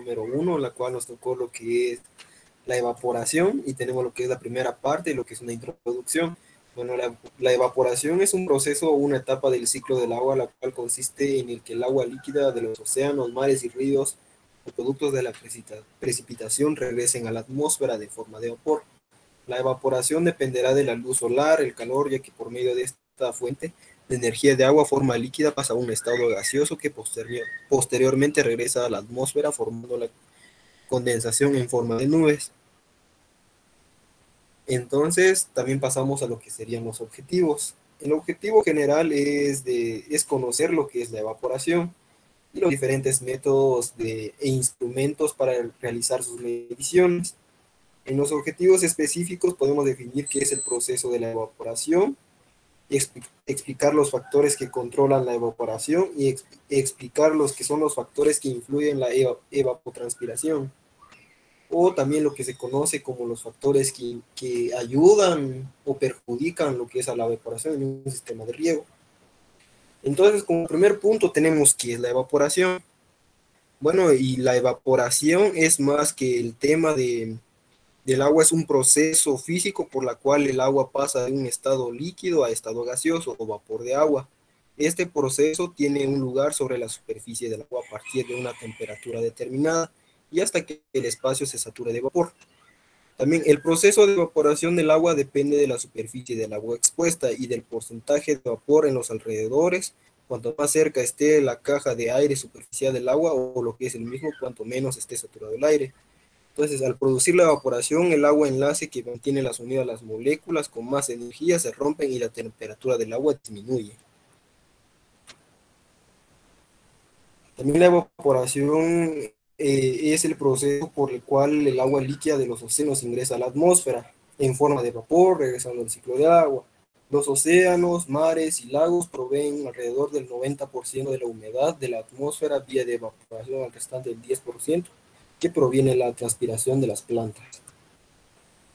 número 1, la cual nos tocó lo que es la evaporación y tenemos lo que es la primera parte, lo que es una introducción. Bueno, la evaporación es un proceso o una etapa del ciclo del agua, la cual consiste en el que el agua líquida de los océanos, mares y ríos o productos de la precipitación regresen a la atmósfera de forma de vapor. La evaporación dependerá de la luz solar, el calor, ya que por medio de esta fuente de energía de agua forma líquida pasa a un estado gaseoso que posteriormente regresa a la atmósfera formando la condensación en forma de nubes. Entonces, también pasamos a lo que serían los objetivos. El objetivo general es conocer lo que es la evaporación y los diferentes métodos e instrumentos para realizar sus mediciones. En los objetivos específicos podemos definir qué es el proceso de la evaporación, explicar los factores que controlan la evaporación y explicar los que son los factores que influyen en la evapotranspiración, o también lo que se conoce como los factores que ayudan o perjudican lo que es a la evaporación en un sistema de riego. Entonces, como primer punto tenemos qué es la evaporación. Bueno, y la evaporación es más que el tema del agua, es un proceso físico por la cual el agua pasa de un estado líquido a estado gaseoso o vapor de agua. Este proceso tiene un lugar sobre la superficie del agua a partir de una temperatura determinada y hasta que el espacio se sature de vapor. También el proceso de evaporación del agua depende de la superficie del agua expuesta y del porcentaje de vapor en los alrededores. Cuanto más cerca esté la caja de aire superficial del agua o lo que es el mismo, cuanto menos esté saturado el aire. Entonces, al producir la evaporación, el agua enlace que mantiene las unidas las moléculas con más energía se rompen y la temperatura del agua disminuye. También la evaporación es el proceso por el cual el agua líquida de los océanos ingresa a la atmósfera en forma de vapor, regresando al ciclo de agua. Los océanos, mares y lagos proveen alrededor del 90% de la humedad de la atmósfera vía de evaporación, al restante del 10% que proviene de la transpiración de las plantas.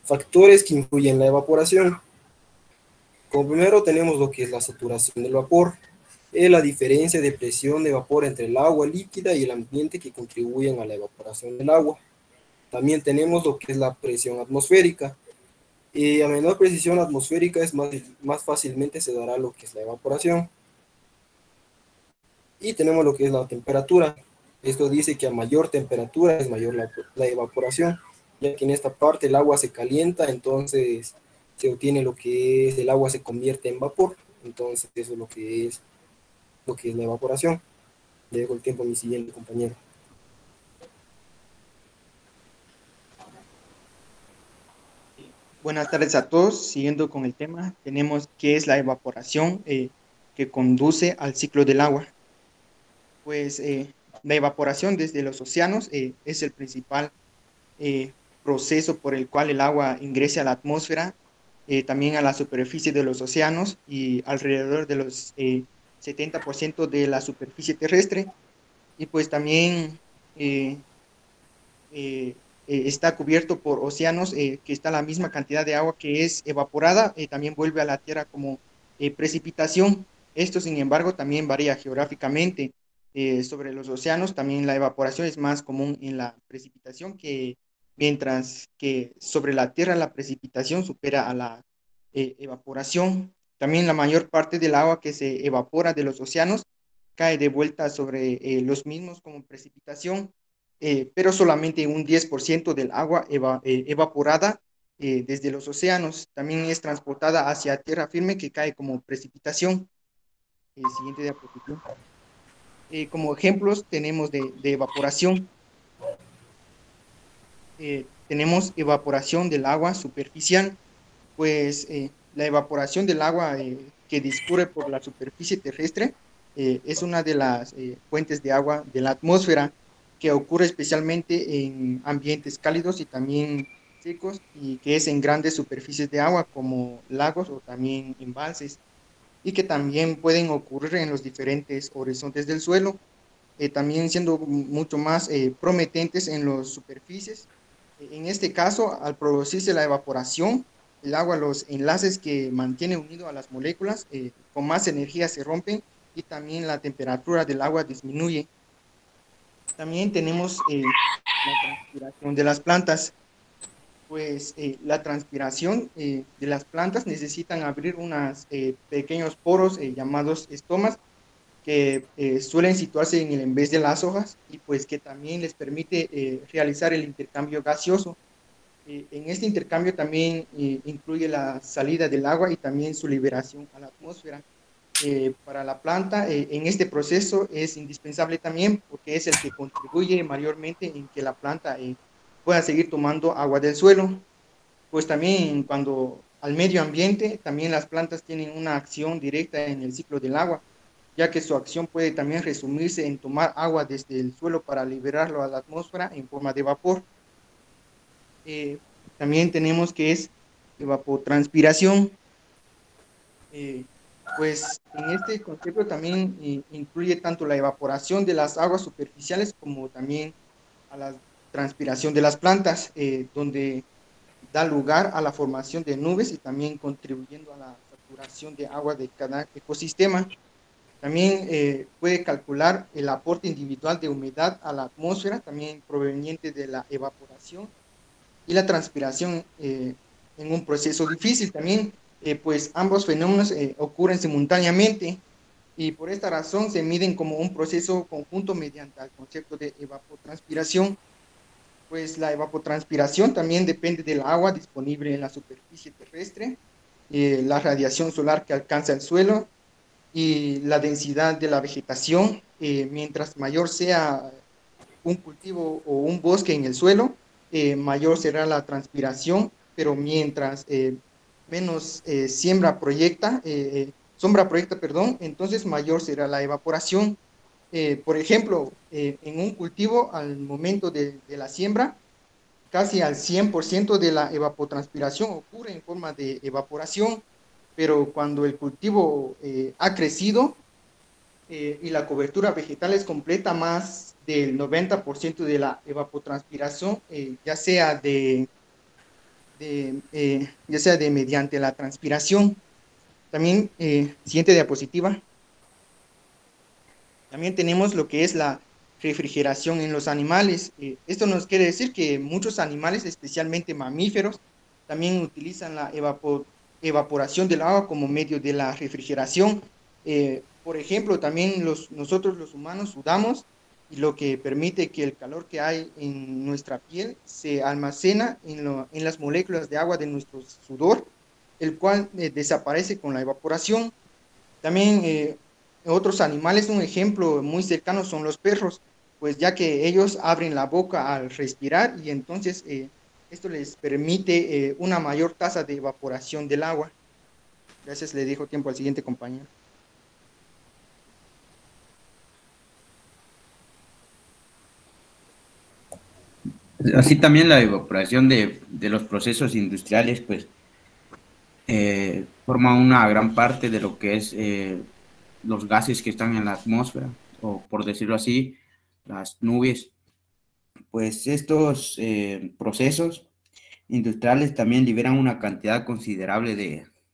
Factores que influyen en la evaporación. Como primero tenemos lo que es la saturación del vapor, la diferencia de presión de vapor entre el agua líquida y el ambiente que contribuyen a la evaporación del agua. También tenemos lo que es la presión atmosférica. A menor precisión atmosférica más fácilmente se dará lo que es la evaporación. Y tenemos lo que es la temperatura. Esto dice que a mayor temperatura es mayor la evaporación, ya que en esta parte el agua se calienta, entonces se obtiene lo que es, el agua se convierte en vapor. Entonces eso es lo que es la evaporación. Le dejo el tiempo a mi siguiente compañero. Buenas tardes a todos. Siguiendo con el tema, tenemos qué es la evaporación que conduce al ciclo del agua. Pues la evaporación desde los océanos es el principal proceso por el cual el agua ingresa a la atmósfera, también a la superficie de los océanos y alrededor de los 70% de la superficie terrestre. Y pues también está cubierto por océanos, que está la misma cantidad de agua que es evaporada, también vuelve a la Tierra como precipitación. Esto, sin embargo, también varía geográficamente. Sobre los océanos, también la evaporación es más común en la precipitación, mientras que sobre la Tierra la precipitación supera a la evaporación. También la mayor parte del agua que se evapora de los océanos cae de vuelta sobre los mismos como precipitación, pero solamente un 10% del agua evaporada desde los océanos también es transportada hacia tierra firme, que cae como precipitación. Siguiente diapositiva. Como ejemplos tenemos de evaporación. Tenemos evaporación del agua superficial, pues la evaporación del agua que discurre por la superficie terrestre es una de las fuentes de agua de la atmósfera, que ocurre especialmente en ambientes cálidos y también secos, y que es en grandes superficies de agua como lagos o también embalses, y que también pueden ocurrir en los diferentes horizontes del suelo, también siendo mucho más prometentes en las superficies. En este caso, al producirse la evaporación, el agua, los enlaces que mantienen unido a las moléculas con más energía se rompen y también la temperatura del agua disminuye. También tenemos la transpiración de las plantas. Pues la transpiración de las plantas necesitan abrir unos pequeños poros llamados estomas que suelen situarse en el en vez de las hojas y pues que también les permite realizar el intercambio gaseoso. En este intercambio también incluye la salida del agua y también su liberación a la atmósfera. Para la planta, en este proceso es indispensable también porque es el que contribuye mayormente en que la planta pueda seguir tomando agua del suelo. Pues también cuando al medio ambiente, también las plantas tienen una acción directa en el ciclo del agua, ya que su acción puede también resumirse en tomar agua desde el suelo para liberarlo a la atmósfera en forma de vapor. Eh, También tenemos que es evapotranspiración. Eh, pues en este concepto también incluye tanto la evaporación de las aguas superficiales como también a la transpiración de las plantas, donde da lugar a la formación de nubes y también contribuyendo a la saturación de agua de cada ecosistema. También puede calcular el aporte individual de humedad a la atmósfera, también proveniente de la evaporación y la transpiración en un proceso difícil también, pues ambos fenómenos ocurren simultáneamente y por esta razón se miden como un proceso conjunto mediante el concepto de evapotranspiración. Pues la evapotranspiración también depende del agua disponible en la superficie terrestre, la radiación solar que alcanza el suelo y la densidad de la vegetación. Mientras mayor sea un cultivo o un bosque en el suelo, mayor será la transpiración, pero mientras menos sombra proyecta, perdón, entonces mayor será la evaporación. Por ejemplo, en un cultivo al momento de la siembra, casi al 100% de la evapotranspiración ocurre en forma de evaporación, pero cuando el cultivo ha crecido y la cobertura vegetal es completa, más del 90% de la evapotranspiración, ya sea de mediante la transpiración. También, siguiente diapositiva. También tenemos lo que es la refrigeración en los animales. Esto nos quiere decir que muchos animales, especialmente mamíferos, también utilizan la evaporación del agua como medio de la refrigeración. Por ejemplo, también nosotros los humanos sudamos y lo que permite que el calor que hay en nuestra piel se almacena en las moléculas de agua de nuestro sudor, el cual desaparece con la evaporación. También otros animales, un ejemplo muy cercano son los perros, pues ya que ellos abren la boca al respirar y entonces esto les permite una mayor tasa de evaporación del agua. Gracias, le dejo tiempo al siguiente compañero. Así también la evaporación de los procesos industriales, pues, forma una gran parte de lo que es los gases que están en la atmósfera, o por decirlo así, las nubes. Pues estos procesos industriales también liberan una cantidad considerable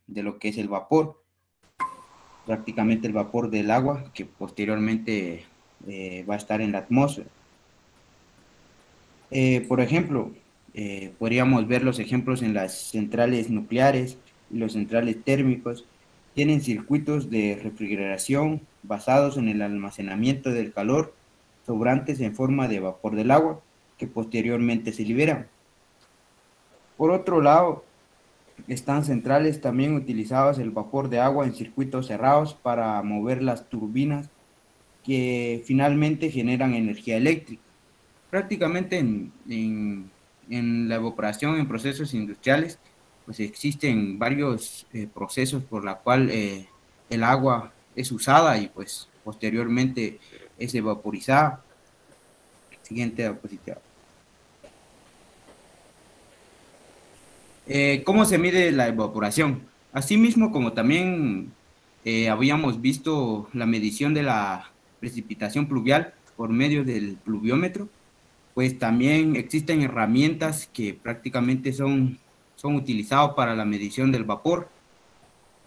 de lo que es el vapor, prácticamente el vapor del agua, que posteriormente va a estar en la atmósfera. Por ejemplo, podríamos ver los ejemplos en las centrales nucleares y los centrales térmicos. Tienen circuitos de refrigeración basados en el almacenamiento del calor sobrantes en forma de vapor del agua, que posteriormente se liberan. Por otro lado, están centrales también utilizadas el vapor de agua en circuitos cerrados para mover las turbinas que finalmente generan energía eléctrica. Prácticamente en la evaporación en procesos industriales, pues existen varios procesos por la cual el agua es usada y pues posteriormente es evaporizada. Siguiente diapositiva. ¿Cómo se mide la evaporación? Asimismo, como también habíamos visto la medición de la precipitación pluvial por medio del pluviómetro, pues también existen herramientas que prácticamente son utilizadas para la medición del vapor.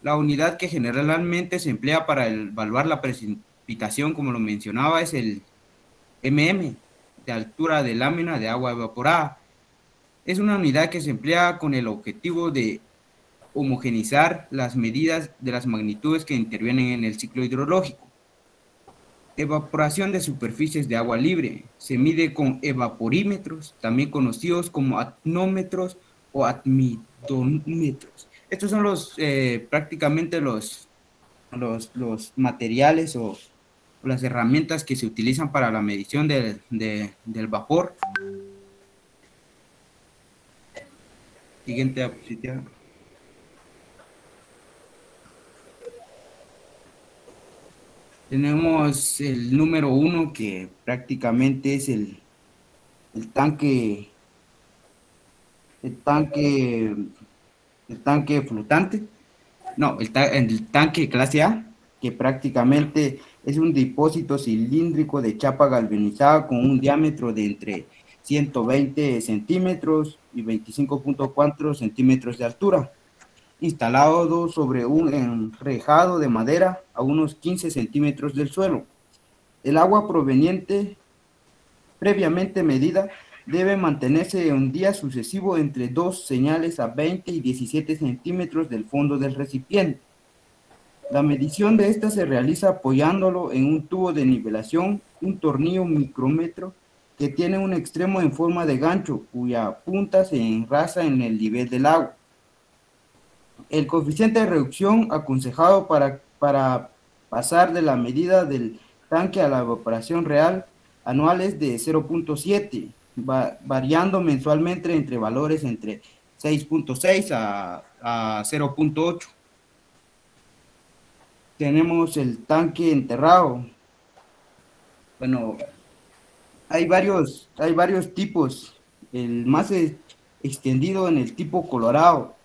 La unidad que generalmente se emplea para evaluar la precipitación, como lo mencionaba, es el mm, de altura de lámina de agua evaporada. Es una unidad que se emplea con el objetivo de homogeneizar las medidas de las magnitudes que intervienen en el ciclo hidrológico. Evaporación de superficies de agua libre. Se mide con evaporímetros, también conocidos como atmómetros o admitómetros. Estos son prácticamente los materiales o las herramientas que se utilizan para la medición del vapor. Siguiente diapositiva. Tenemos el número 1, que prácticamente es el tanque flotante. No, el tanque clase A, que prácticamente es un depósito cilíndrico de chapa galvanizada con un diámetro de entre 120 centímetros y 25.4 centímetros de altura, instalado sobre un enrejado de madera a unos 15 centímetros del suelo. El agua proveniente, previamente medida, debe mantenerse un día sucesivo entre 2 señales a 20 y 17 centímetros del fondo del recipiente. La medición de esta se realiza apoyándolo en un tubo de nivelación, un tornillo micrómetro que tiene un extremo en forma de gancho, cuya punta se enraza en el nivel del agua. El coeficiente de reducción aconsejado para pasar de la medida del tanque a la evaporación real anual es de 0.7, variando mensualmente entre valores entre 6.6 a 0.8. Tenemos el tanque enterrado. Bueno, hay varios tipos. El más extendido en el tipo colorado.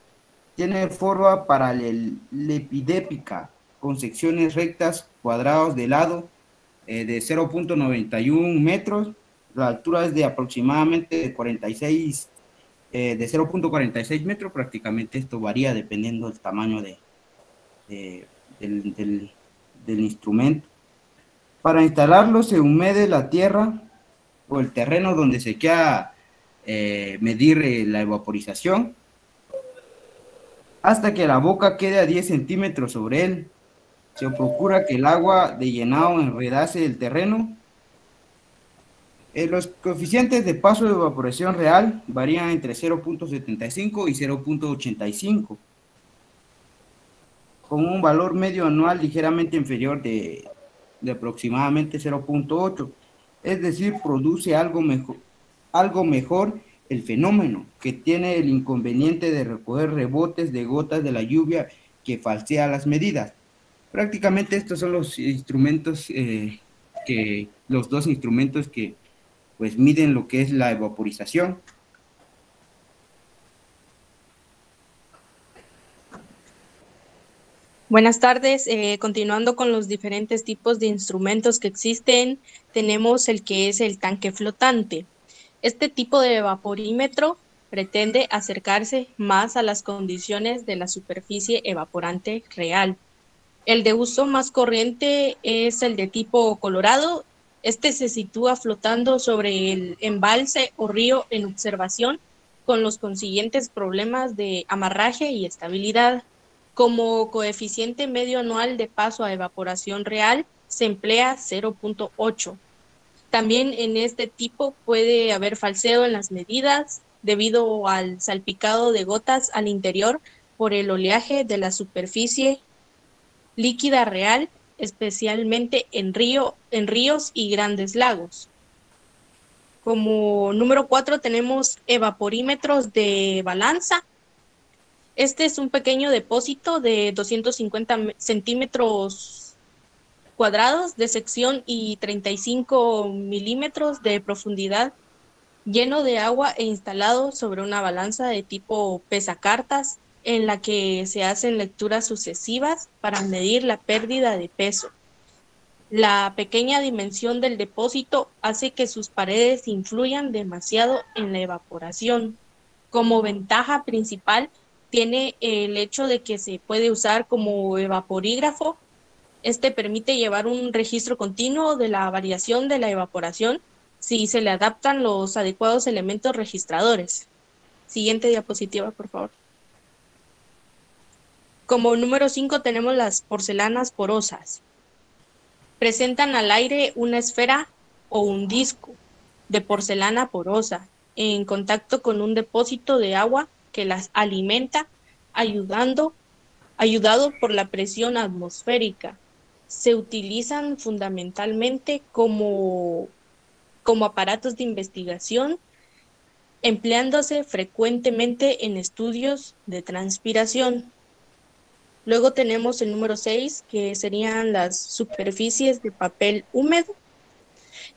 Tiene forma paralelepidéptica, con secciones rectas, cuadrados de lado, de 0.91 metros. La altura es de aproximadamente 46, de 0.46 metros. Prácticamente esto varía dependiendo del tamaño del instrumento. Para instalarlo se humede la tierra o el terreno donde se quiera medir la evaporización, hasta que la boca quede a 10 centímetros sobre él. Se procura que el agua de llenado enredase el terreno. Los coeficientes de paso de evaporación real varían entre 0.75 y 0.85, con un valor medio anual ligeramente inferior de aproximadamente 0.8. Es decir, produce algo mejor el fenómeno, que tiene el inconveniente de recoger rebotes de gotas de la lluvia que falsea las medidas. Prácticamente estos son los instrumentos, los dos instrumentos que pues miden lo que es la evaporización. Buenas tardes. Continuando con los diferentes tipos de instrumentos que existen, tenemos el que es el tanque flotante. Este tipo de evaporímetro pretende acercarse más a las condiciones de la superficie evaporante real. El de uso más corriente es el de tipo colorado. Este se sitúa flotando sobre el embalse o río en observación, con los consiguientes problemas de amarraje y estabilidad. Como coeficiente medio anual de paso a evaporación real, se emplea 0.8. También en este tipo puede haber falseo en las medidas debido al salpicado de gotas al interior por el oleaje de la superficie líquida real, especialmente en ríos y grandes lagos. Como número 4 tenemos evaporímetros de balanza. Este es un pequeño depósito de 250 centímetros cuadrados de sección y 35 milímetros de profundidad, lleno de agua e instalado sobre una balanza de tipo pesacartas, en la que se hacen lecturas sucesivas para medir la pérdida de peso. La pequeña dimensión del depósito hace que sus paredes influyan demasiado en la evaporación. Como ventaja principal, tiene el hecho de que se puede usar como evaporígrafo. Este permite llevar un registro continuo de la variación de la evaporación si se le adaptan los adecuados elementos registradores. Siguiente diapositiva, por favor. Como número 5 tenemos las porcelanas porosas. Presentan al aire una esfera o un disco de porcelana porosa en contacto con un depósito de agua que las alimenta, ayudado por la presión atmosférica. Se utilizan fundamentalmente como aparatos de investigación, empleándose frecuentemente en estudios de transpiración. Luego tenemos el número 6, que serían las superficies de papel húmedo.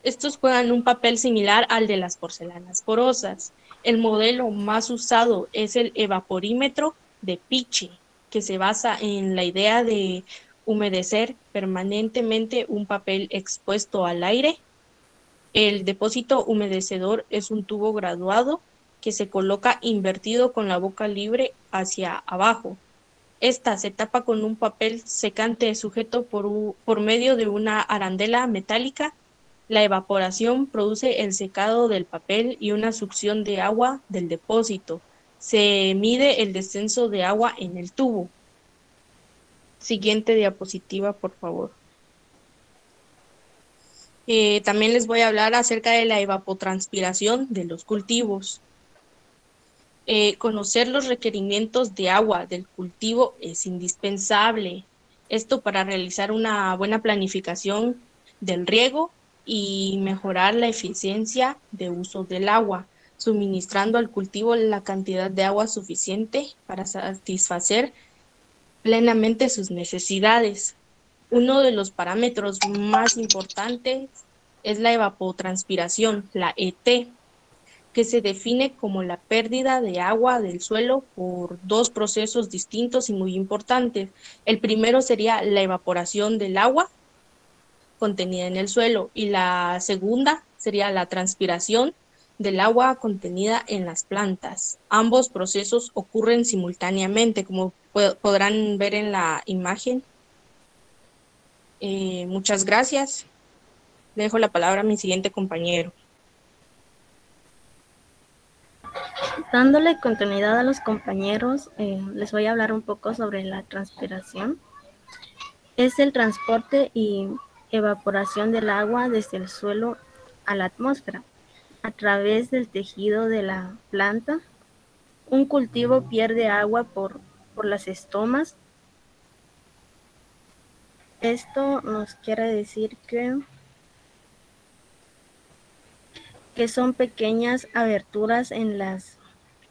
Estos juegan un papel similar al de las porcelanas porosas. El modelo más usado es el evaporímetro de Piche, que se basa en la idea de humedecer permanentemente un papel expuesto al aire. El depósito humedecedor es un tubo graduado que se coloca invertido con la boca libre hacia abajo. Esta se tapa con un papel secante sujeto por medio de una arandela metálica. La evaporación produce el secado del papel y una succión de agua del depósito. Se mide el descenso de agua en el tubo. Siguiente diapositiva, por favor. También les voy a hablar acerca de la evapotranspiración de los cultivos. Conocer los requerimientos de agua del cultivo es indispensable. Esto para realizar una buena planificación del riego y mejorar la eficiencia de uso del agua, suministrando al cultivo la cantidad de agua suficiente para satisfacer plenamente sus necesidades. Uno de los parámetros más importantes es la evapotranspiración, la ET, que se define como la pérdida de agua del suelo por dos procesos distintos y muy importantes. El primero sería la evaporación del agua contenida en el suelo y la segunda sería la transpiración del agua contenida en las plantas. Ambos procesos ocurren simultáneamente, como podrán ver en la imagen. Muchas gracias. Le dejo la palabra a mi siguiente compañero. Dándole continuidad a los compañeros, les voy a hablar un poco sobre la transpiración. Es el transporte y evaporación del agua desde el suelo a la atmósfera a través del tejido de la planta. Un cultivo pierde agua por las estomas. Esto nos quiere decir que son pequeñas aberturas en las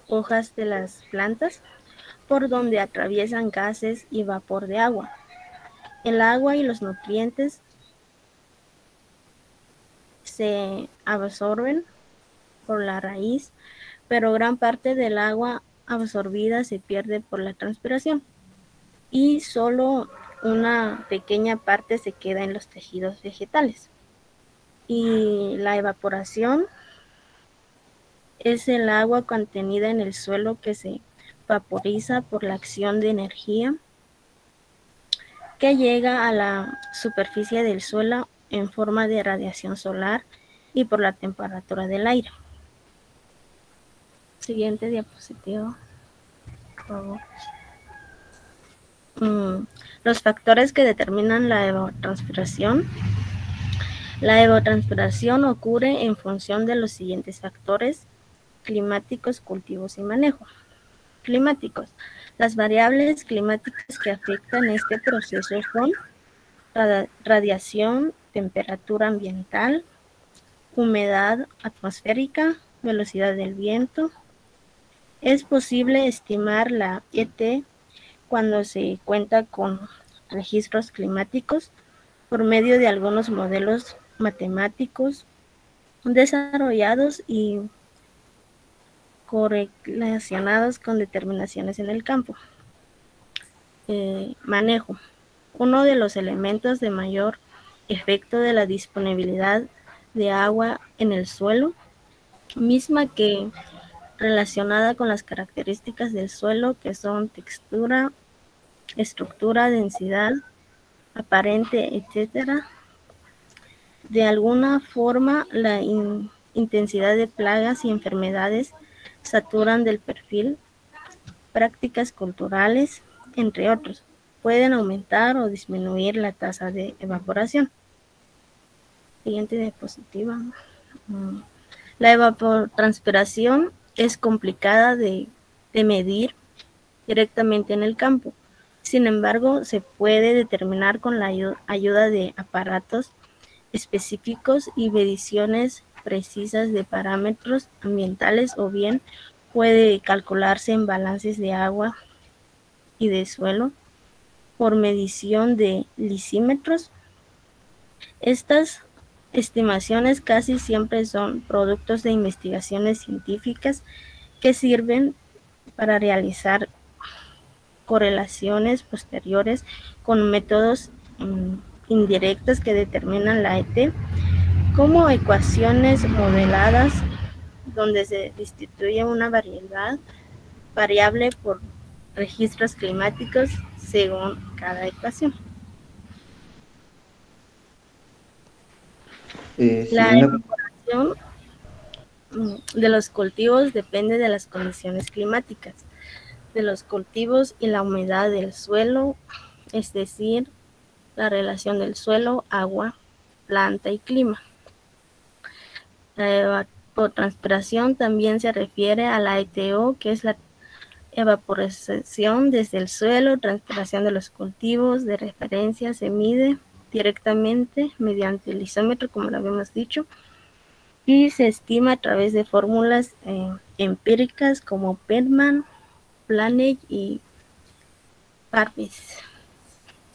hojas de las plantas por donde atraviesan gases y vapor de agua. El agua y los nutrientes se absorben por la raíz, pero gran parte del agua absorbida se pierde por la transpiración y solo una pequeña parte se queda en los tejidos vegetales. Y la evaporación es el agua contenida en el suelo que se vaporiza por la acción de energía que llega a la superficie del suelo en forma de radiación solar y por la temperatura del aire. Siguiente diapositiva, por favor. Los factores que determinan la evapotranspiración. La evapotranspiración ocurre en función de los siguientes factores climáticos, cultivos y manejo. Climáticos. Las variables climáticas que afectan este proceso son radiación, temperatura ambiental, humedad atmosférica, velocidad del viento. Es posible estimar la ET cuando se cuenta con registros climáticos por medio de algunos modelos matemáticos desarrollados y correlacionados con determinaciones en el campo. Manejo. Uno de los elementos de mayor efecto de la disponibilidad de agua en el suelo, misma que relacionada con las características del suelo que son textura, estructura, densidad, aparente, etc. De alguna forma, la intensidad de plagas y enfermedades saturan del perfil, prácticas culturales, entre otros. Pueden aumentar o disminuir la tasa de evaporación. Siguiente diapositiva. La evapotranspiración es complicada de medir directamente en el campo. Sin embargo, se puede determinar con la ayuda de aparatos específicos y mediciones precisas de parámetros ambientales, o bien puede calcularse en balances de agua y de suelo por medición de lisímetros. Estas estimaciones casi siempre son productos de investigaciones científicas que sirven para realizar correlaciones posteriores con métodos indirectos que determinan la ET, como ecuaciones modeladas donde se distribuye una variable por registros climáticos según cada ecuación. La evaporación de los cultivos depende de las condiciones climáticas de los cultivos y la humedad del suelo, es decir, la relación del suelo, agua, planta y clima. La evapotranspiración también se refiere a la ETO, que es la evaporación desde el suelo. Transpiración de los cultivos de referencia se mide directamente mediante el isómetro, como lo habíamos dicho, y se estima a través de fórmulas empíricas como Pearman, Planey y Parvis.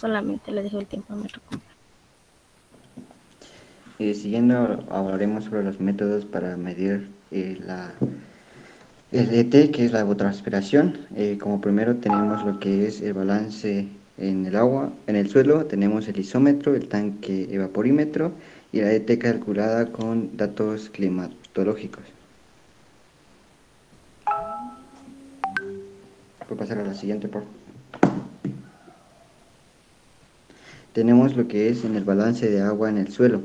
Solamente le dejo el tiempo a mi compañero. Siguiendo, hablaremos sobre los métodos para medir el ET, que es la evapotranspiración. Como primero tenemos lo que es el balance en el agua, en el suelo, tenemos el isómetro, el tanque evaporímetro y la ET calculada con datos climatológicos. Puedo pasar a la siguiente, por favor. Tenemos lo que es en el balance de agua en el suelo.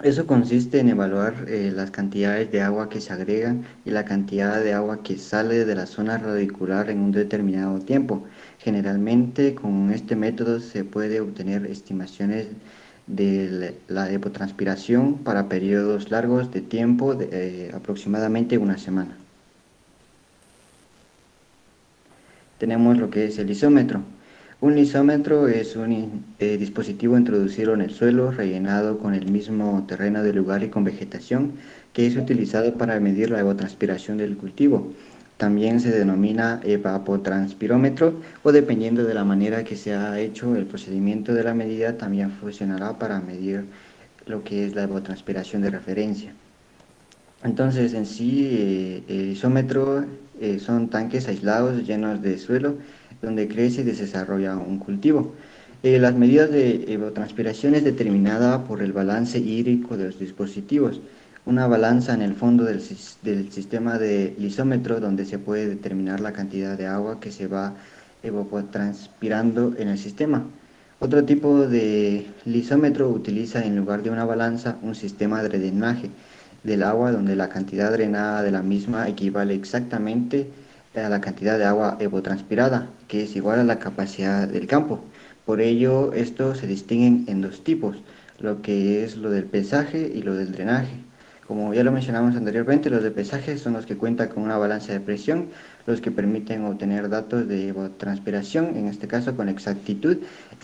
Eso consiste en evaluar las cantidades de agua que se agregan y la cantidad de agua que sale de la zona radicular en un determinado tiempo. Generalmente con este método se puede obtener estimaciones de la evapotranspiración para periodos largos de tiempo, de aproximadamente una semana. Tenemos lo que es el lisómetro. Un lisómetro es un dispositivo introducido en el suelo, rellenado con el mismo terreno del lugar y con vegetación, que es utilizado para medir la evapotranspiración del cultivo. También se denomina evapotranspirómetro, o dependiendo de la manera que se ha hecho el procedimiento de la medida, también funcionará para medir lo que es la evapotranspiración de referencia. Entonces, en sí, el isómetro son tanques aislados llenos de suelo donde crece y se desarrolla un cultivo. Las medidas de evapotranspiración es determinada por el balance hídrico de los dispositivos. Una balanza en el fondo del sistema de lisómetro donde se puede determinar la cantidad de agua que se va evapotranspirando en el sistema. Otro tipo de lisómetro utiliza en lugar de una balanza un sistema de drenaje del agua donde la cantidad drenada de la misma equivale exactamente a la cantidad de agua evapotranspirada, que es igual a la capacidad del campo. Por ello, estos se distinguen en dos tipos, lo que es lo del pesaje y lo del drenaje. Como ya lo mencionamos anteriormente, los de pesaje son los que cuentan con una balanza de presión, los que permiten obtener datos de evapotranspiración, en este caso con exactitud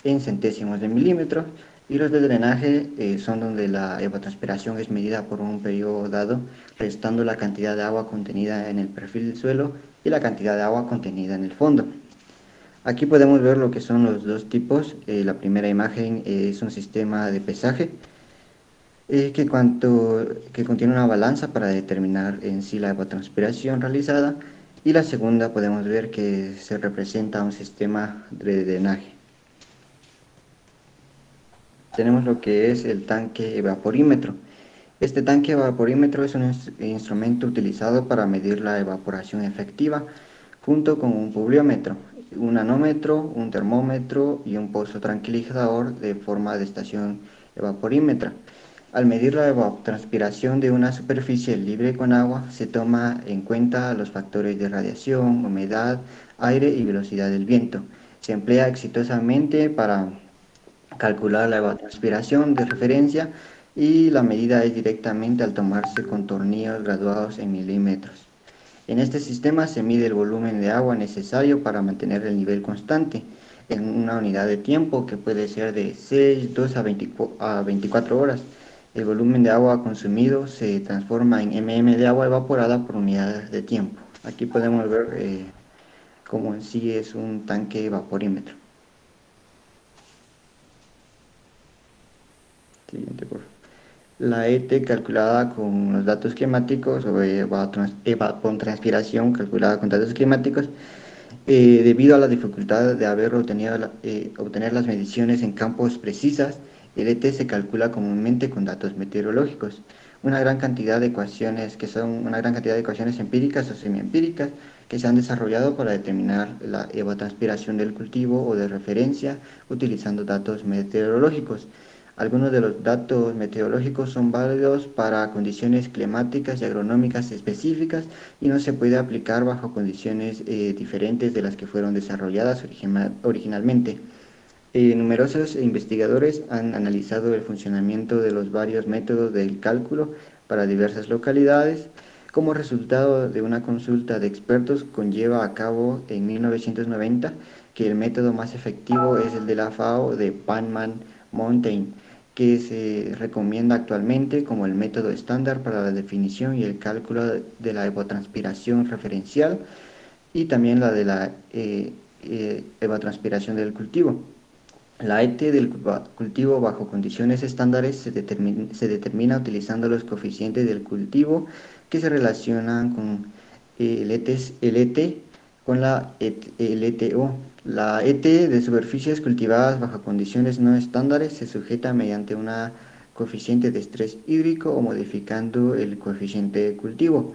en centésimos de milímetro, y los de drenaje son donde la evapotranspiración es medida por un periodo dado, restando la cantidad de agua contenida en el perfil del suelo y la cantidad de agua contenida en el fondo. Aquí podemos ver lo que son los dos tipos. La primera imagen es un sistema de pesaje que contiene una balanza para determinar en sí la evapotranspiración realizada, y la segunda podemos ver que se representa un sistema de drenaje. Tenemos lo que es el tanque evaporímetro. Este tanque evaporímetro es un instrumento utilizado para medir la evaporación efectiva, junto con un pluviómetro, un nanómetro, un termómetro y un pozo tranquilizador de forma de estación evaporímetra. Al medir la evapotranspiración de una superficie libre con agua, se toma en cuenta los factores de radiación, humedad, aire y velocidad del viento. Se emplea exitosamente para calcular la evapotranspiración de referencia y la medida es directamente al tomarse con tornillos graduados en milímetros. En este sistema se mide el volumen de agua necesario para mantener el nivel constante en una unidad de tiempo que puede ser de 6, 2 a 24 horas. El volumen de agua consumido se transforma en mm de agua evaporada por unidades de tiempo. Aquí podemos ver cómo en sí es un tanque evaporímetro. Siguiente, por favor. La ET calculada con los datos climáticos o evapotranspiración calculada con datos climáticos, debido a la dificultad de obtener las mediciones en campos precisas, el ET se calcula comúnmente con datos meteorológicos. Una gran cantidad de ecuaciones empíricas o semiempíricas que se han desarrollado para determinar la evapotranspiración del cultivo o de referencia utilizando datos meteorológicos. Algunos de los datos meteorológicos son válidos para condiciones climáticas y agronómicas específicas y no se puede aplicar bajo condiciones diferentes de las que fueron desarrolladas originalmente. Numerosos investigadores han analizado el funcionamiento de los varios métodos del cálculo para diversas localidades. Como resultado de una consulta de expertos conlleva a cabo en 1990 que el método más efectivo es el de la FAO de Panman Mountain, que se recomienda actualmente como el método estándar para la definición y el cálculo de la evapotranspiración referencial y también la de la evapotranspiración del cultivo. La ET del cultivo bajo condiciones estándares se determina utilizando los coeficientes del cultivo que se relacionan con el ET con el ETO. La ET de superficies cultivadas bajo condiciones no estándares se sujeta mediante una coeficiente de estrés hídrico o modificando el coeficiente de cultivo.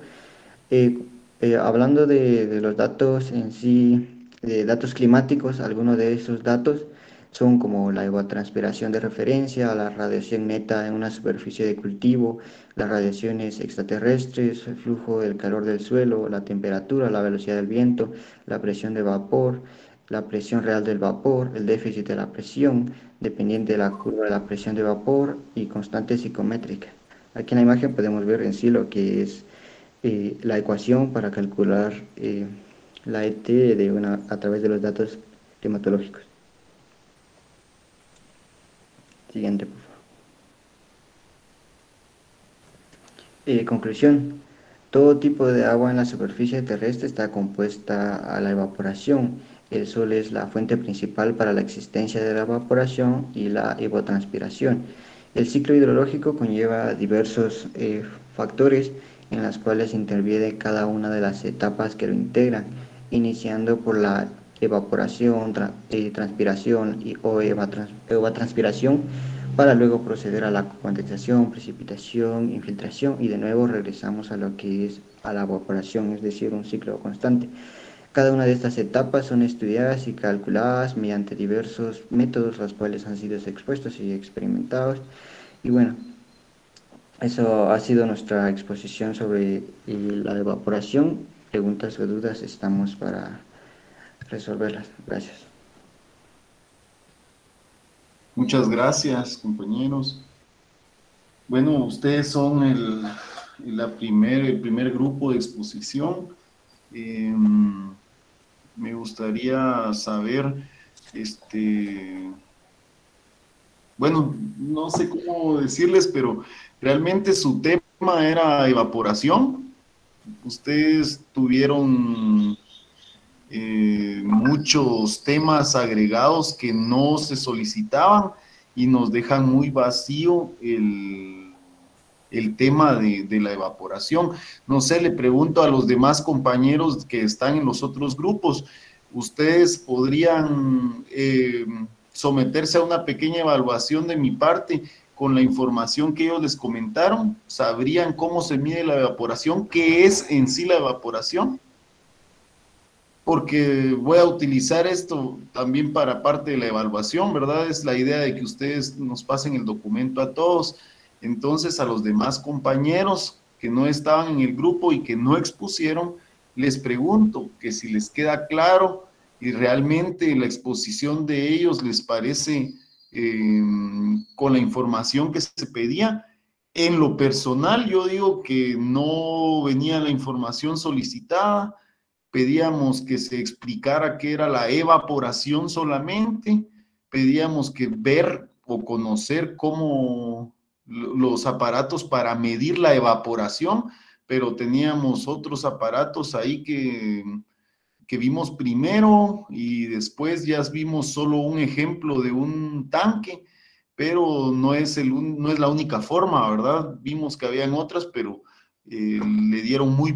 Hablando de los datos en sí, de datos climáticos, algunos de esos datos son como la evapotranspiración de referencia, la radiación neta en una superficie de cultivo, las radiaciones extraterrestres, el flujo del calor del suelo, la temperatura, la velocidad del viento, la presión de vapor, la presión real del vapor, el déficit de la presión, dependiente de la curva de la presión de vapor y constante psicométrica. Aquí en la imagen podemos ver en sí lo que es la ecuación para calcular la ET a través de los datos climatológicos. Siguiente, por favor. Conclusión. Todo tipo de agua en la superficie terrestre está compuesta a la evaporación. El sol es la fuente principal para la existencia de la evaporación y la evapotranspiración. El ciclo hidrológico conlleva diversos factores en las cuales interviene cada una de las etapas que lo integran, iniciando por la evaporación, transpiración o evapotranspiración, para luego proceder a la condensación, precipitación, infiltración y de nuevo regresamos a lo que es a la evaporación, es decir, un ciclo constante. Cada una de estas etapas son estudiadas y calculadas mediante diversos métodos, los cuales han sido expuestos y experimentados. Y bueno, eso ha sido nuestra exposición sobre la evaporación. Preguntas o dudas, estamos para resolverlas. Gracias. Muchas gracias, compañeros. Bueno, ustedes son el primer grupo de exposición. Me gustaría saber, bueno, no sé cómo decirles, pero realmente su tema era evaporación. Ustedes tuvieron muchos temas agregados que no se solicitaban y nos dejan muy vacío el tema de la evaporación. No sé, le pregunto a los demás compañeros que están en los otros grupos, ¿ustedes podrían someterse a una pequeña evaluación de mi parte con la información que ellos les comentaron? ¿Sabrían cómo se mide la evaporación? ¿Qué es en sí la evaporación? porque voy a utilizar esto también para parte de la evaluación, ¿verdad? Es la idea de que ustedes nos pasen el documento a todos. Entonces, a los demás compañeros que no estaban en el grupo y que no expusieron, les pregunto que si les queda claro y realmente la exposición de ellos les parece con la información que se pedía. En lo personal, yo digo que no venía la información solicitada. Pedíamos que se explicara qué era la evaporación solamente, pedíamos que ver o conocer cómo los aparatos para medir la evaporación, pero teníamos otros aparatos ahí que vimos primero y después ya vimos solo un ejemplo de un tanque, pero no es la única forma, ¿verdad? Vimos que habían otras, pero le dieron muy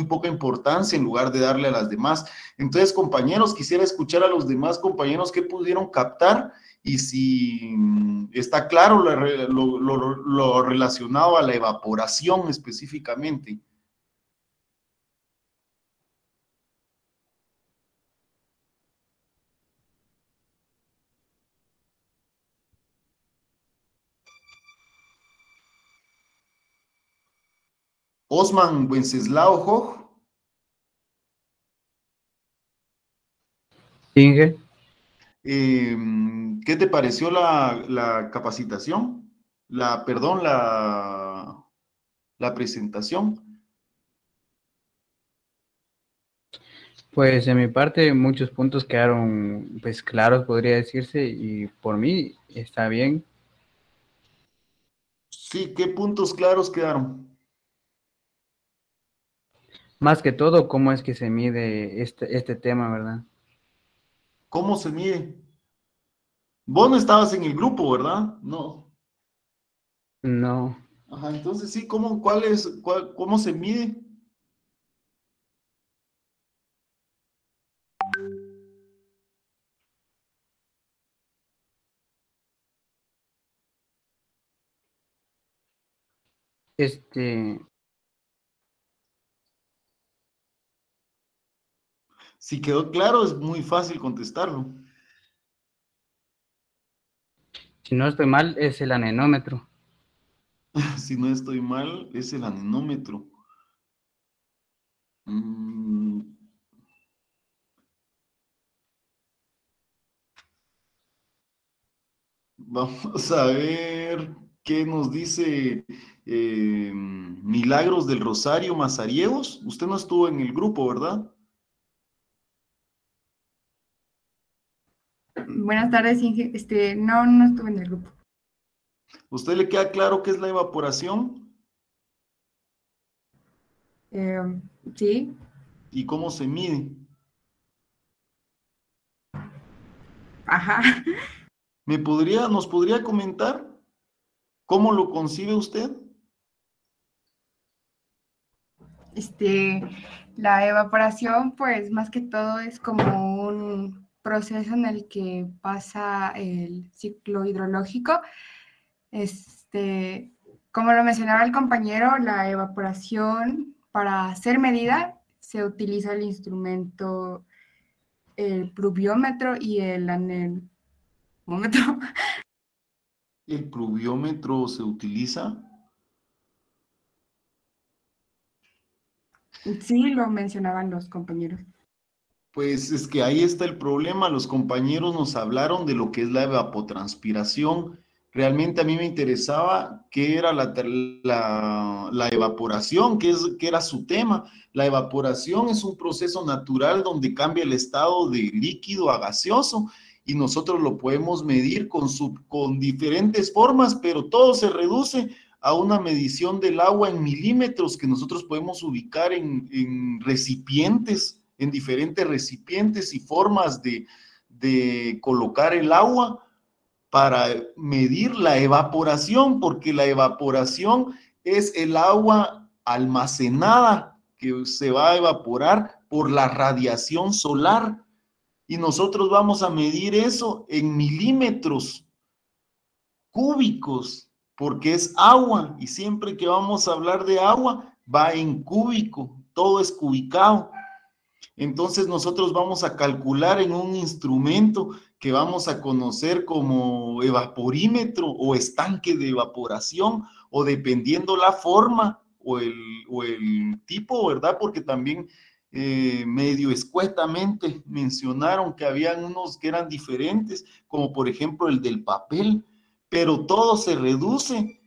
poca importancia en lugar de darle a las demás. Entonces, compañeros, quisiera escuchar a los demás compañeros que pudieron captar y si está claro lo relacionado a la evaporación específicamente. Osman Wenceslao Hoch. Inge. ¿Qué te pareció la capacitación? Perdón, la presentación. Pues en mi parte muchos puntos quedaron pues claros, podría decirse, y por mí está bien. Sí, ¿qué puntos claros quedaron? Más que todo, cómo es que se mide este tema, ¿verdad? ¿Cómo se mide? Vos no estabas en el grupo, ¿verdad? No. No. Ajá, entonces sí, ¿cómo se mide? Si quedó claro, es muy fácil contestarlo. Si no estoy mal, es el anemómetro. Si no estoy mal, es el anemómetro. Vamos a ver qué nos dice Milagros del Rosario Mazariegos. Usted no estuvo en el grupo, ¿verdad? Buenas tardes, Inge. No estuve en el grupo. ¿Usted le queda claro qué es la evaporación? Sí. ¿Y cómo se mide? Ajá. ¿Nos podría comentar cómo lo concibe usted? La evaporación, pues más que todo es como un proceso en el que pasa el ciclo hidrológico. Como lo mencionaba el compañero, la evaporación para ser medida se utiliza el instrumento, el pluviómetro y el anemómetro. ¿El pluviómetro se utiliza? Sí, lo mencionaban los compañeros. Pues es que ahí está el problema. Los compañeros nos hablaron de lo que es la evapotranspiración. Realmente a mí me interesaba qué era la evaporación, qué era su tema. La evaporación es un proceso natural donde cambia el estado de líquido a gaseoso y nosotros lo podemos medir con diferentes formas, pero todo se reduce a una medición del agua en milímetros que nosotros podemos ubicar en recipientes, en diferentes recipientes y formas de colocar el agua para medir la evaporación, porque la evaporación es el agua almacenada que se va a evaporar por la radiación solar y nosotros vamos a medir eso en milímetros cúbicos, porque es agua y siempre que vamos a hablar de agua va en cúbico, todo es cubicado. Entonces nosotros vamos a calcular en un instrumento que vamos a conocer como evaporímetro o estanque de evaporación, o dependiendo la forma o el tipo, ¿verdad? Porque también medio escuetamente mencionaron que habían unos que eran diferentes, como por ejemplo el del papel, pero todo se reduce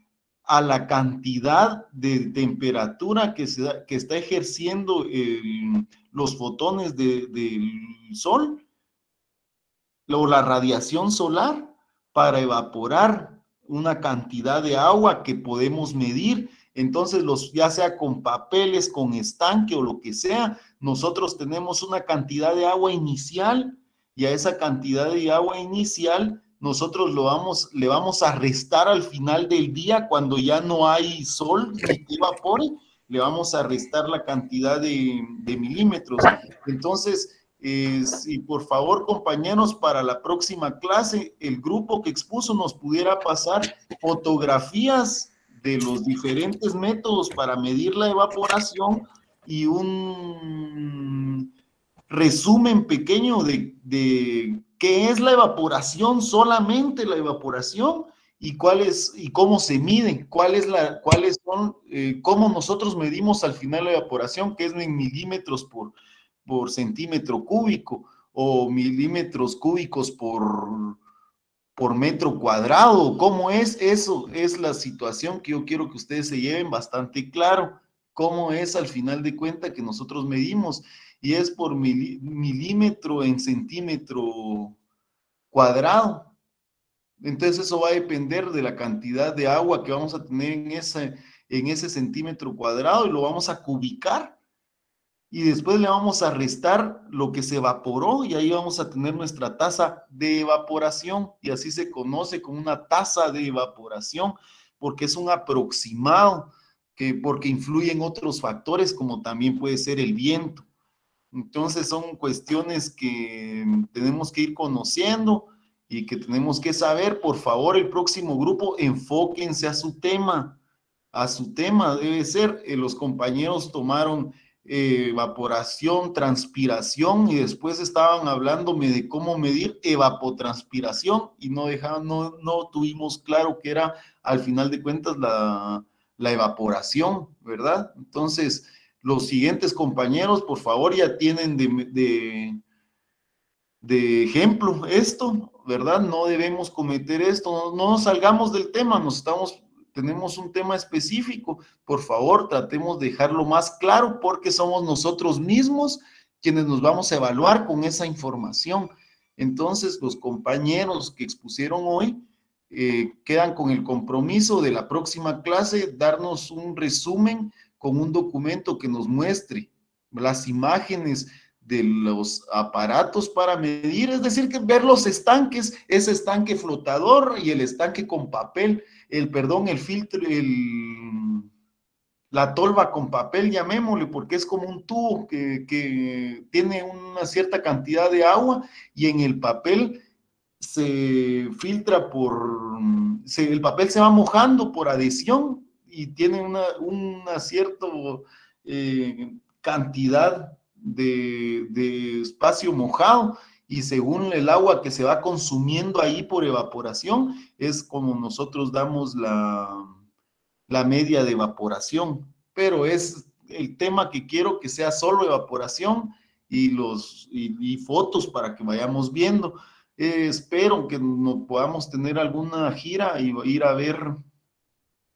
a la cantidad de temperatura que está ejerciendo los fotones del sol o la radiación solar para evaporar una cantidad de agua que podemos medir. Entonces, ya sea con papeles, con estanque o lo que sea, nosotros tenemos una cantidad de agua inicial, y a esa cantidad de agua inicial nosotros le vamos a restar al final del día, cuando ya no hay sol ni que evapore, le vamos a restar la cantidad de milímetros. Entonces, si por favor, compañeros, para la próxima clase, el grupo que expuso nos pudiera pasar fotografías de los diferentes métodos para medir la evaporación y un resumen pequeño de qué es la evaporación, solamente la evaporación, y cómo se mide, cómo nosotros medimos al final la evaporación, que es en milímetros por centímetro cúbico, o milímetros cúbicos por metro cuadrado. ¿Cómo es eso? Es la situación que yo quiero que ustedes se lleven bastante claro, cómo es al final de cuentas que nosotros medimos, y es por milímetro en centímetro cuadrado. Entonces eso va a depender de la cantidad de agua que vamos a tener en ese centímetro cuadrado, y lo vamos a cubicar, y después le vamos a restar lo que se evaporó, y ahí vamos a tener nuestra tasa de evaporación, y así se conoce como una tasa de evaporación, porque es un aproximado, porque influyen otros factores, como también puede ser el viento. Entonces son cuestiones que tenemos que ir conociendo y que tenemos que saber. Por favor, el próximo grupo, enfóquense a su tema. Debe ser, los compañeros tomaron evaporación, transpiración, y después estaban hablándome de cómo medir evapotranspiración, y no tuvimos claro que era al final de cuentas la evaporación, ¿verdad? Entonces, los siguientes compañeros, por favor, ya tienen de ejemplo esto, ¿verdad? No debemos cometer esto, no nos salgamos del tema, tenemos un tema específico. Por favor, tratemos de dejarlo más claro, porque somos nosotros mismos quienes nos vamos a evaluar con esa información. Entonces, los compañeros que expusieron hoy quedan con el compromiso de la próxima clase darnos un resumen con un documento que nos muestre las imágenes de los aparatos para medir, es decir, que ver los estanques, ese estanque flotador y el estanque con papel, el filtro, la tolva con papel, llamémosle, porque es como un tubo que tiene una cierta cantidad de agua, y en el papel se filtra el papel se va mojando por adhesión, y tiene una cierta cantidad de espacio mojado, y según el agua que se va consumiendo ahí por evaporación, es como nosotros damos la media de evaporación. Pero es el tema que quiero que sea solo evaporación, y fotos para que vayamos viendo. Espero que no podamos tener alguna gira y ir a ver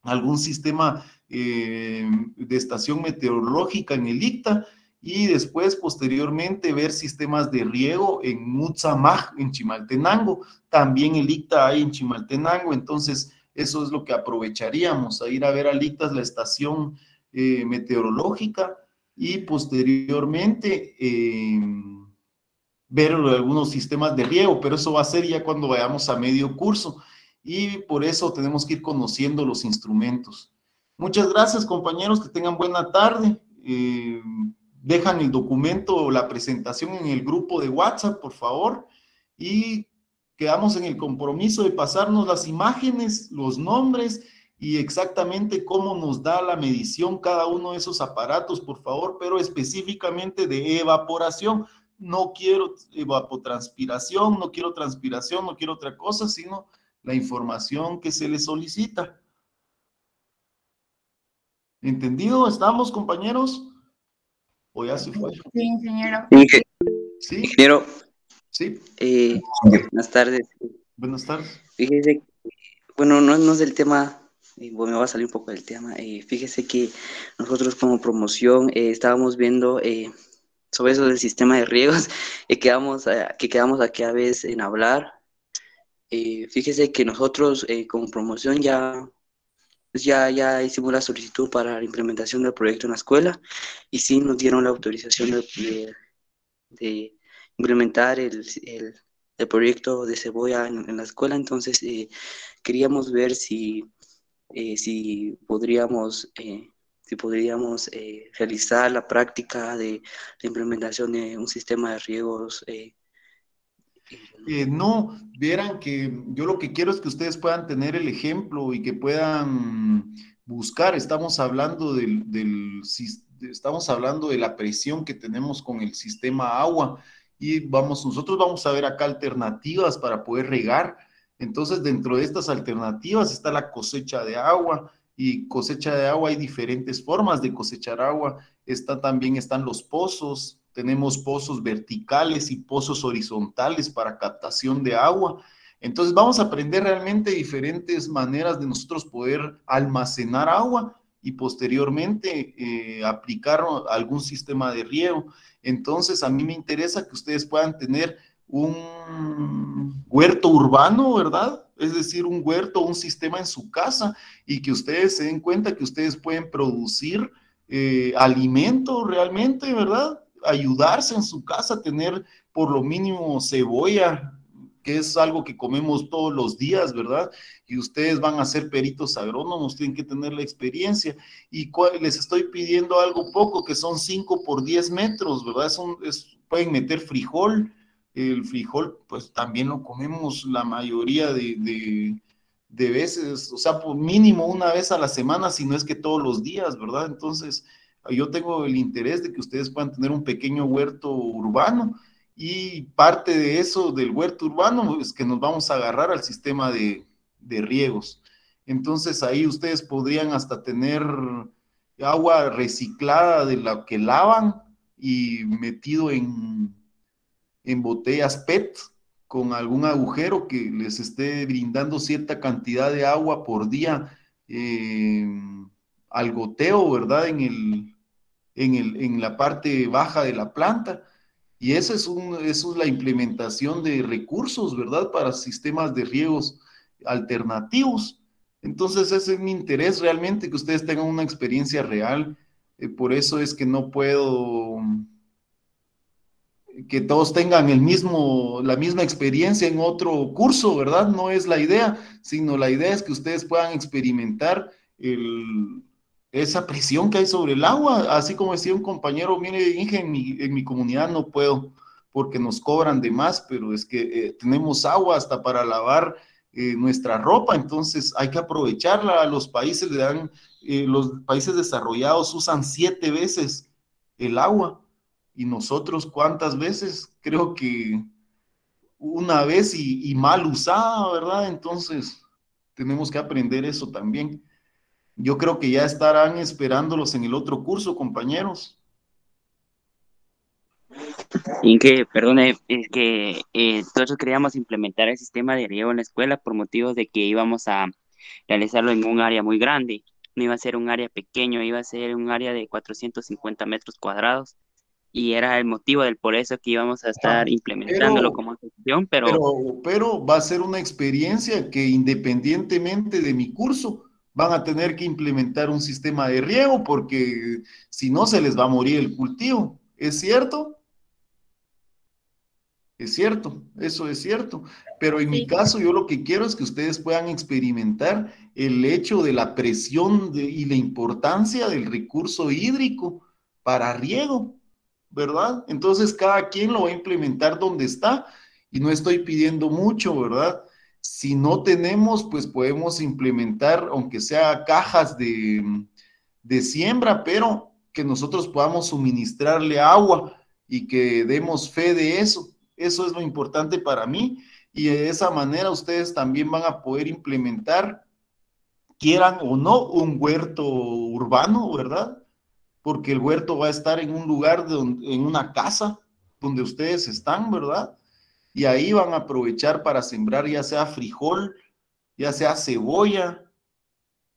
algún sistema de estación meteorológica en el ICTA, y después, posteriormente, ver sistemas de riego en Mutsamaj, en Chimaltenango. También el ICTA hay en Chimaltenango. Entonces eso es lo que aprovecharíamos, a ir a ver al ICTA, la estación meteorológica, y posteriormente ver algunos sistemas de riego, pero eso va a ser ya cuando vayamos a medio curso, y por eso tenemos que ir conociendo los instrumentos. Muchas gracias, compañeros, que tengan buena tarde. Dejan el documento o la presentación en el grupo de WhatsApp, por favor, y quedamos en el compromiso de pasarnos las imágenes, los nombres y exactamente cómo nos da la medición cada uno de esos aparatos, por favor, pero específicamente de evaporación. No quiero evapotranspiración, no quiero transpiración, no quiero otra cosa, sino la información que se le solicita. ¿Entendido? ¿Estamos, compañeros? ¿O ya se fue? Sí, ingeniero. ¿Sí? Ingeniero, ¿Sí? buenas tardes. Buenas tardes. Fíjese, bueno, no es del tema, bueno, me va a salir un poco del tema. Fíjese que nosotros como promoción estábamos viendo sobre eso del sistema de riegos que quedamos aquí a veces en hablar. Fíjese que nosotros como promoción ya hicimos la solicitud para la implementación del proyecto en la escuela y sí nos dieron la autorización de implementar el proyecto de cebolla en la escuela. Entonces queríamos ver si podríamos realizar la práctica de la implementación de un sistema de riegos. No, vieran que yo lo que quiero es que ustedes puedan tener el ejemplo y que puedan buscar. Estamos hablando estamos hablando de la presión que tenemos con el sistema agua y nosotros vamos a ver acá alternativas para poder regar. Entonces, dentro de estas alternativas está la cosecha de agua, y cosecha de agua hay diferentes formas de cosechar agua. También están los pozos. Tenemos pozos verticales y pozos horizontales para captación de agua. Entonces vamos a aprender realmente diferentes maneras de nosotros poder almacenar agua y posteriormente aplicar algún sistema de riego. Entonces a mí me interesa que ustedes puedan tener un huerto urbano, ¿verdad? Es decir, un huerto, un sistema en su casa, y que ustedes se den cuenta que ustedes pueden producir alimento realmente, ¿verdad? Ayudarse en su casa, tener por lo mínimo cebolla, que es algo que comemos todos los días, ¿verdad? Y ustedes van a ser peritos agrónomos, tienen que tener la experiencia. Y les estoy pidiendo algo poco, que son 5 por 10 metros, ¿verdad? Pueden meter frijol. El frijol, pues también lo comemos la mayoría de veces, o sea, por mínimo una vez a la semana, si no es que todos los días, ¿verdad? Entonces, yo tengo el interés de que ustedes puedan tener un pequeño huerto urbano, y parte de eso, del huerto urbano, es que nos vamos a agarrar al sistema de riegos. Entonces ahí ustedes podrían hasta tener agua reciclada de la que lavan y metido en botellas PET con algún agujero que les esté brindando cierta cantidad de agua por día al goteo, ¿verdad? En la parte baja de la planta. Y eso es la implementación de recursos, ¿verdad? Para sistemas de riegos alternativos. Entonces, ese es mi interés realmente, que ustedes tengan una experiencia real. Por eso es que no puedo que todos tengan la misma experiencia en otro curso, ¿verdad? No es la idea, sino la idea es que ustedes puedan experimentar esa presión que hay sobre el agua. Así como decía un compañero, mire, Inge, en mi comunidad no puedo porque nos cobran de más, pero es que tenemos agua hasta para lavar nuestra ropa, entonces hay que aprovecharla. Los países los países desarrollados usan 7 veces el agua, y nosotros, ¿cuántas veces? Creo que una vez y mal usada, ¿verdad? Entonces tenemos que aprender eso también. Yo creo que ya estarán esperándolos en el otro curso, compañeros. Y que, perdone, es que nosotros queríamos implementar el sistema de riego en la escuela por motivos de que íbamos a realizarlo en un área muy grande. No iba a ser un área pequeño, iba a ser un área de 450 metros cuadrados. Y era el motivo por eso que íbamos a estar implementándolo como asociación, pero va a ser una experiencia que, independientemente de mi curso, van a tener que implementar un sistema de riego, porque si no se les va a morir el cultivo. ¿Es cierto? Es cierto, eso es cierto. Pero en mi caso, yo lo que quiero es que ustedes puedan experimentar el hecho de la presión y la importancia del recurso hídrico para riego, ¿verdad? Entonces cada quien lo va a implementar donde está, y no estoy pidiendo mucho, ¿verdad? Si no tenemos, pues podemos implementar, aunque sea cajas de siembra, pero que nosotros podamos suministrarle agua y que demos fe de eso. Eso es lo importante para mí, y de esa manera ustedes también van a poder implementar, quieran o no, un huerto urbano, ¿verdad? Porque el huerto va a estar en un lugar, en una casa donde ustedes están, ¿verdad? Y ahí van a aprovechar para sembrar ya sea frijol, ya sea cebolla,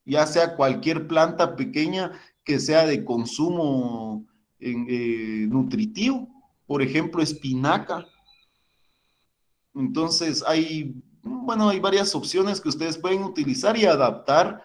ya sea cualquier planta pequeña que sea de consumo nutritivo, por ejemplo, espinaca. Entonces hay varias opciones que ustedes pueden utilizar y adaptar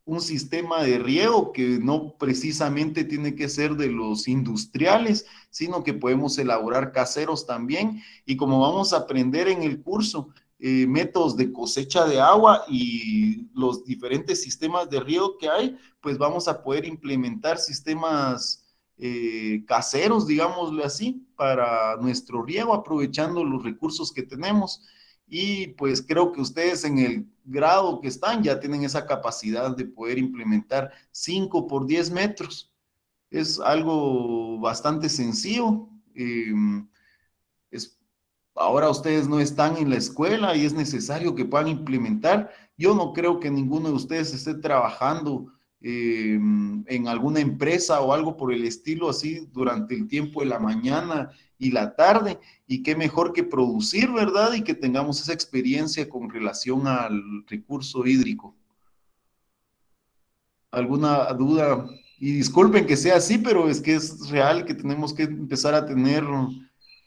un sistema de riego que no precisamente tiene que ser de los industriales, sino que podemos elaborar caseros también. Y como vamos a aprender en el curso, métodos de cosecha de agua y los diferentes sistemas de riego que hay, pues vamos a poder implementar sistemas caseros, digámosle así, para nuestro riego, aprovechando los recursos que tenemos. Y pues creo que ustedes en el grado que están ya tienen esa capacidad de poder implementar 5 por 10 metros. Es algo bastante sencillo. Ahora ustedes no están en la escuela y es necesario que puedan implementar. Yo no creo que ninguno de ustedes esté trabajando en alguna empresa o algo por el estilo así durante el tiempo de la mañana y la tarde, y qué mejor que producir, ¿verdad? Y que tengamos esa experiencia con relación al recurso hídrico. ¿Alguna duda? Y disculpen que sea así, pero es que es real que tenemos que empezar a tener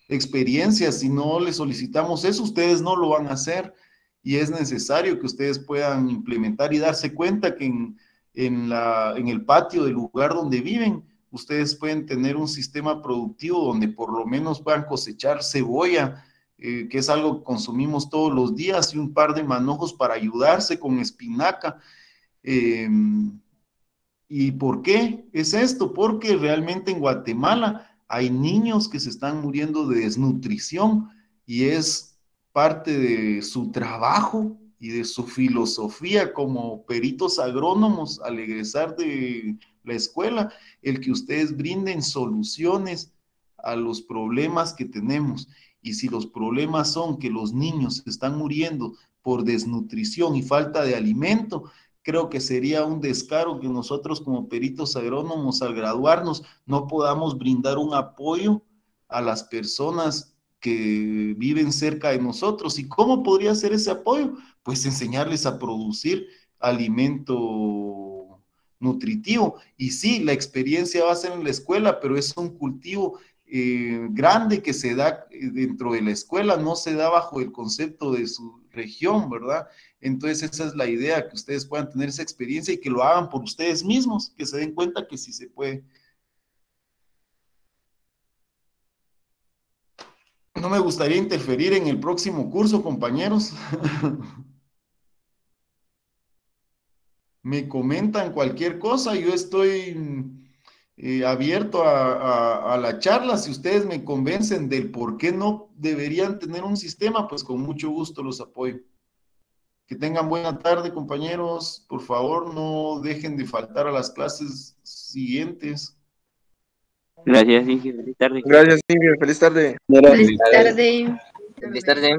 experiencias. Si no les solicitamos eso, ustedes no lo van a hacer, y es necesario que ustedes puedan implementar y darse cuenta que en el patio del lugar donde viven, ustedes pueden tener un sistema productivo donde por lo menos puedan cosechar cebolla, que es algo que consumimos todos los días, y un par de manojos para ayudarse con espinaca. ¿Y por qué es esto? Porque realmente en Guatemala hay niños que se están muriendo de desnutrición, y es parte de su trabajo y de su filosofía como peritos agrónomos al egresar de la escuela, el que ustedes brinden soluciones a los problemas que tenemos. Y si los problemas son que los niños se están muriendo por desnutrición y falta de alimento, creo que sería un descaro que nosotros como peritos agrónomos al graduarnos no podamos brindar un apoyo a las personas que viven cerca de nosotros. ¿Y cómo podría ser ese apoyo? Pues enseñarles a producir alimento nutritivo. Y sí, la experiencia va a ser en la escuela, pero es un cultivo grande que se da dentro de la escuela, no se da bajo el concepto de su región, ¿verdad? Entonces esa es la idea, que ustedes puedan tener esa experiencia y que lo hagan por ustedes mismos, que se den cuenta que sí se puede. No me gustaría interferir en el próximo curso, compañeros. Me comentan cualquier cosa, yo estoy abierto a la charla. Si ustedes me convencen del por qué no deberían tener un sistema, pues con mucho gusto los apoyo. Que tengan buena tarde, compañeros. Por favor, no dejen de faltar a las clases siguientes. Gracias, Ingrid. Feliz tarde. Gracias, Ingrid. Feliz tarde. Feliz tarde. Feliz tarde.